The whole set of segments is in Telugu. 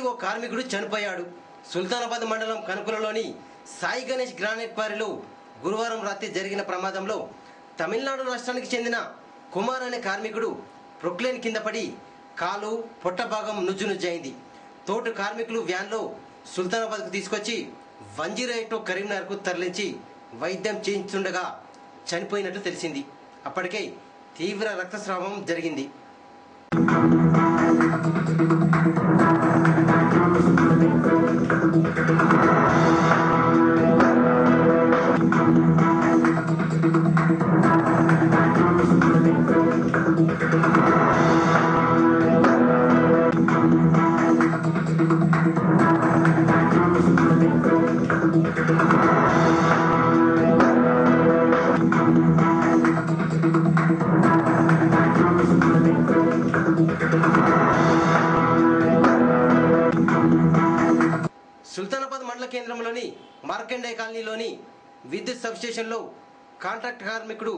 ఓ కార్మికుడు చనిపోయాడు. సుల్తానాబాద్ మండలం కనుకులలోని సాయి గణేష్ గ్రానైట్ క్వారీలో గురువారం రాత్రి జరిగిన ప్రమాదంలో తమిళనాడు రాష్ట్రానికి చెందిన కుమార్ అనే కార్మికుడు ప్రొక్లేన్ కింద పడి కాలు పొట్ట భాగం నుజ్జునుజ్జైంది. తోటి కార్మికులు వ్యాన్లో సుల్తానాబాద్కు తీసుకొచ్చి 108 కరీంనగర్కు తరలించి వైద్యం చేయించుండగా చనిపోయినట్టు తెలిసింది. అప్పటికే తీవ్ర రక్తస్రావం జరిగింది. సుల్తానాబాద్ మండల కేంద్రంలోని మార్కండే కాలనీలోని విద్యుత్ సబ్స్టేషన్లో కాంట్రాక్ట్ కార్మికుడు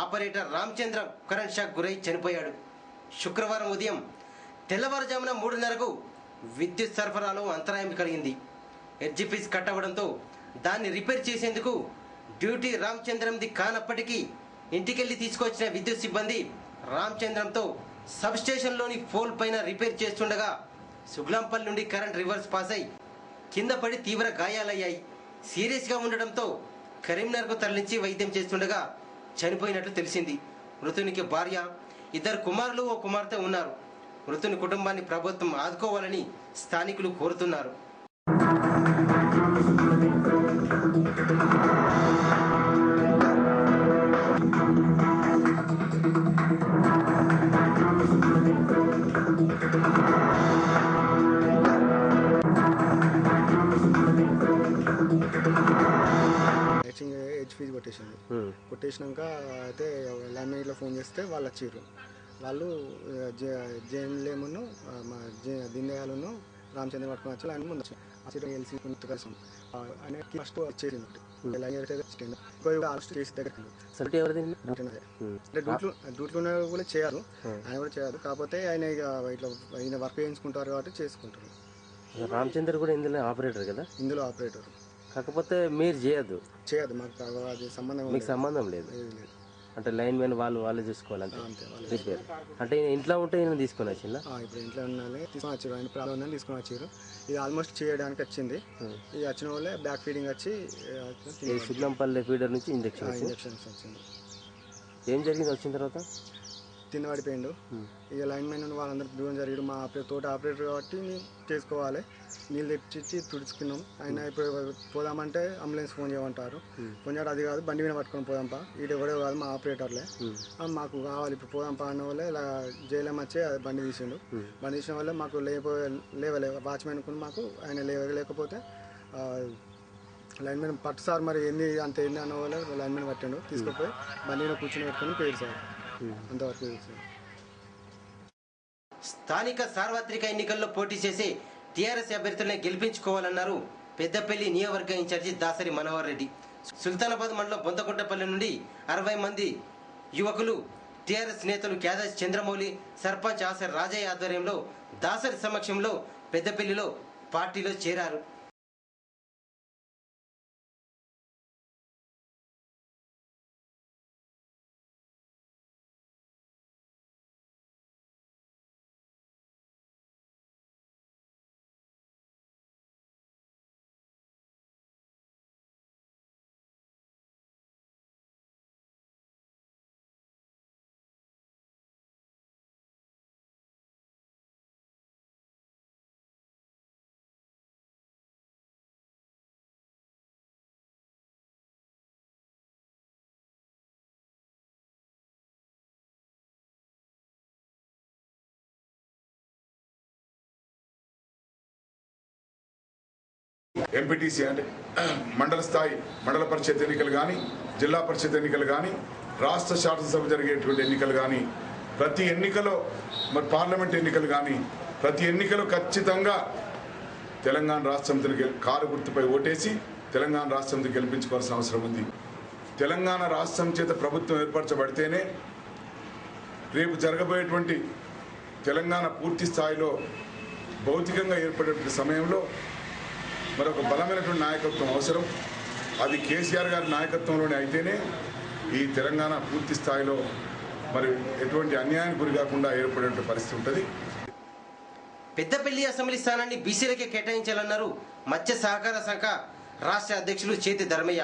ఆపరేటర్ రామచంద్ర కరెంట్ షాక్ గురై చనిపోయాడు. శుక్రవారం ఉదయం తెల్లవారుజామున 3:30కు విద్యుత్ సరఫరాలో అంతరాయం కలిగింది. ఎడ్జిపీస్ కట్ అవ్వడంతో దాన్ని రిపేర్ చేసేందుకు డ్యూటీ రామచంద్రంది కానప్పటికీ ఇంటికెళ్లి తీసుకొచ్చిన విద్యుత్ సిబ్బంది రామచంద్రంతో సబ్స్టేషన్లోని పోల్ పైన రిపేర్ చేస్తుండగా సుగ్లాంపల్లి నుండి కరెంట్ రివర్స్ పాస్ అయి కింద పడి తీవ్ర గాయాలయ్యాయి. సీరియస్గా ఉండడంతో కరీంనగర్కు తరలించి వైద్యం చేస్తుండగా చనిపోయినట్లు తెలిసింది. మృతునికి భార్య, 2 కుమారులు, ఓ కుమార్తె ఉన్నారు. మృతుని కుటుంబాన్ని ప్రభుత్వం ఆదుకోవాలని స్థానికులు కోరుతున్నారు. ఫీజు కొట్టేసినాక అయితే ల్యాండ్లైన్లో ఫోన్ చేస్తే వాళ్ళు వచ్చారు. వాళ్ళు జేఎంలేమును మా దిందయాలను రామచంద్ర పట్టుకుని వచ్చి ఆయన ముందు వచ్చి ఎల్సీ కలిసాం. ఆయనకి ఫస్ట్ వచ్చేసింది చేసి దగ్గరికి డ్యూటీలో కూడా చేయరు, ఆయన కూడా చేయరు. కాకపోతే ఆయన ఇట్లా వర్క్ చేయించుకుంటారు కాబట్టి చేసుకుంటారు. రామచంద్ర కూడా ఇందులో ఆపరేటర్ కదా? ఇందులో ఆపరేటర్. కాకపోతే మీరు చేయదు మాకు అది సంబంధం, మీకు సంబంధం లేదు. అంటే లైన్ మ్యాన్ వాళ్ళు చూసుకోవాలంటే రిపేర్ అంటే ఇంట్లో ఉంటే నేను తీసుకొని వచ్చిందా? ఇప్పుడు ఇంట్లో ఉండాలి తీసుకొని వచ్చారు. ఆయన ప్రాబ్లం ఉందని తీసుకొని వచ్చారు. ఇది ఆల్మోస్ట్ చేయడానికి వచ్చింది. ఇది వచ్చిన వాళ్ళే బ్యాక్ ఫీడింగ్ వచ్చి సుగ్లంపల్లి ఫీడర్ నుంచి ఇంజక్షన్స్ వచ్చింది. ఏం జరిగింది వచ్చిన తర్వాత? తిన్నబడిపోయిండు. ఇక లైన్ మ్యాన్ వాళ్ళందరూ దూరం జరిగాడు. మా తోట ఆపరేటర్ కాబట్టి చేసుకోవాలి. నీళ్ళు తెచ్చి తుడుచుకున్నాం. ఆయన ఇప్పుడు పోదామంటే అంబులెన్స్ ఫోన్ చేయమంటారు. ఫోన్ చేయడం అది కాదు, బండి మీద పట్టుకొని పోదాంపా, ఈడ ఎవడో కాదు మా ఆపరేటర్లే, మాకు కావాలి ఇప్పుడు పోదాంపా అన్న వాళ్ళే ఇలా జైలం వచ్చి బండి తీసిండు. బండి తీసిన వల్ల మాకు లేవలే వాచ్మెన్ మాకు ఆయన లేకపోతే లైన్ మ్యాన్ పట్టు సార్ మరి అంత ఏంది అన్న వాళ్ళే లైన్ మ్యాన్ పట్టిండు. తీసుకుపోయి బండి మీద కూర్చొని పెట్టుకుని పేరు సార్ అంతవరకు. స్థానిక సార్వత్రిక ఎన్నికల్లో పోటీ చేసి టీఆర్ఎస్ అభ్యర్థులను గెలిపించుకోవాలన్నారు పెద్దపల్లి నియోజకవర్గ ఇన్ఛార్జి దాసరి మనోహర్ రెడ్డి. సుల్తానాబాద్ మండలం బొంతకుంటపల్లి నుండి 60 మంది యువకులు టీఆర్ఎస్ నేతలు క్యాదాసి చంద్రమౌళి, సర్పంచ్ ఆసర్ రాజయ్య ఆధ్వర్యంలో దాసరి సమక్షంలో పెద్దపల్లిలో పార్టీలో చేరారు. ఎంపీటీసీ అంటే మండల స్థాయి మండల పరిషత్ ఎన్నికలు కానీ, జిల్లా పరిషత్ ఎన్నికలు కానీ, రాష్ట్ర శాసనసభ జరిగేటువంటి ఎన్నికలు కానీ, ప్రతి ఎన్నికలో మరి పార్లమెంట్ ఎన్నికలు కానీ, ప్రతి ఎన్నికలో ఖచ్చితంగా తెలంగాణ రాష్ట్ర సమితిని కారు గుర్తుపై ఓటేసి తెలంగాణ రాష్ట్ర సమితిని గెలిపించుకోవాల్సిన అవసరం ఉంది. తెలంగాణ రాష్ట్ర సమితి చేత ప్రభుత్వం ఏర్పరచబడితేనే రేపు జరగబోయేటువంటి తెలంగాణ పూర్తి స్థాయిలో భౌతికంగా ఏర్పడేటువంటి సమయంలో మరొక బలమైనటువంటి నాయకత్వం అవసరం. అది కేసీఆర్ గారి నాయకత్వంలోనే అయితేనే ఈ తెలంగాణ పూర్తి స్థాయిలో మరి ఎటువంటి అన్యాయానికి గురి కాకుండా ఏర్పడే పరిస్థితి ఉంటుంది. పెద్దపల్లి అసెంబ్లీ స్థానాన్ని బీసీలకే కేటాయించాలన్నారు మత్స్య సహకార సంఘ రాష్ట్ర అధ్యక్షులు చేతి ధర్మయ్య.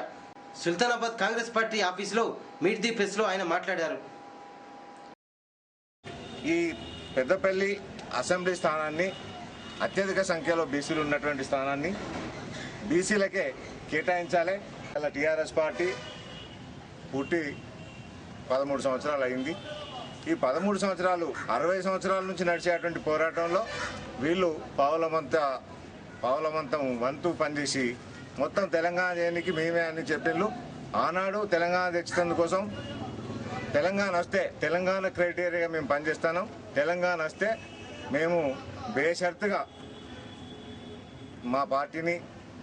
సుల్తానాబాద్ కాంగ్రెస్ పార్టీ ఆఫీసులో మీట్ ది ప్రెస్లో ఆయన మాట్లాడారు. ఈ పెద్దపల్లి అసెంబ్లీ స్థానాన్ని అత్యధిక సంఖ్యలో బీసీలు ఉన్నటువంటి స్థానాన్ని బీసీలకే కేటాయించాలి. అలా టీఆర్ఎస్ పార్టీ పుట్టి 13 సంవత్సరాలు అయింది. ఈ 13 సంవత్సరాలు 60 సంవత్సరాల నుంచి నడిచేటువంటి పోరాటంలో వీళ్ళు పావులమంతం వంతు పనిచేసి మొత్తం తెలంగాణ చేయడానికి మేమే అని చెప్పిండ్రు. ఆనాడు తెలంగాణ తెచ్చేందుకోసం తెలంగాణ వస్తే తెలంగాణ క్రైటీరియాగా మేము పనిచేస్తాను. తెలంగాణ వస్తే మేము బేషరతుగా మా పార్టీని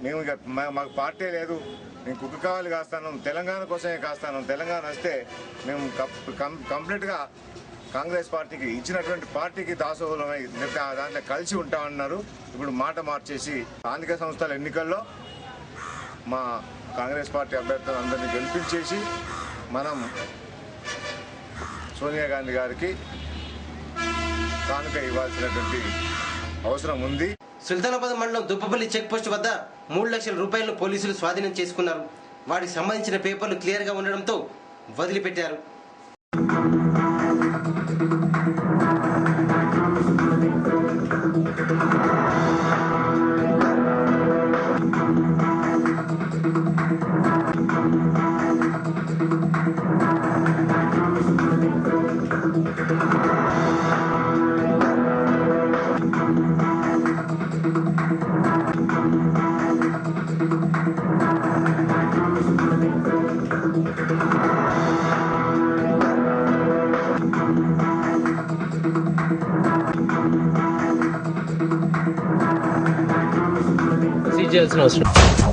మేము మాకు పార్టీ లేదు, నేను కుక్క కావాలి కాస్తాను, తెలంగాణ కోసమే కాస్తాను, తెలంగాణ వస్తే మేము కంప్లీట్గా కాంగ్రెస్ పార్టీకి ఇచ్చినటువంటి పార్టీకి దాసోహులమై దాంట్లో కలిసి ఉంటామన్నారు. ఇప్పుడు మాట మార్చేసి స్థానిక సంస్థల ఎన్నికల్లో మా కాంగ్రెస్ పార్టీ అభ్యర్థులందరినీ గెలిపించేసి మనం సోనియా గాంధీ గారికి కానుక ఇవ్వాల్సినటువంటి అవసరం ఉంది. సుల్తానాబాద్ మండలం దుప్పపల్లి చెక్ పోస్ట్ వద్ద 3 లక్షల రూపాయలను పోలీసులు స్వాధీనం చేసుకున్నారు. వాటికి సంబంధించిన పేపర్లు క్లియర్గా ఉండడంతో వదిలిపెట్టారు. సీజ్ చేయాల్సిన అవసరం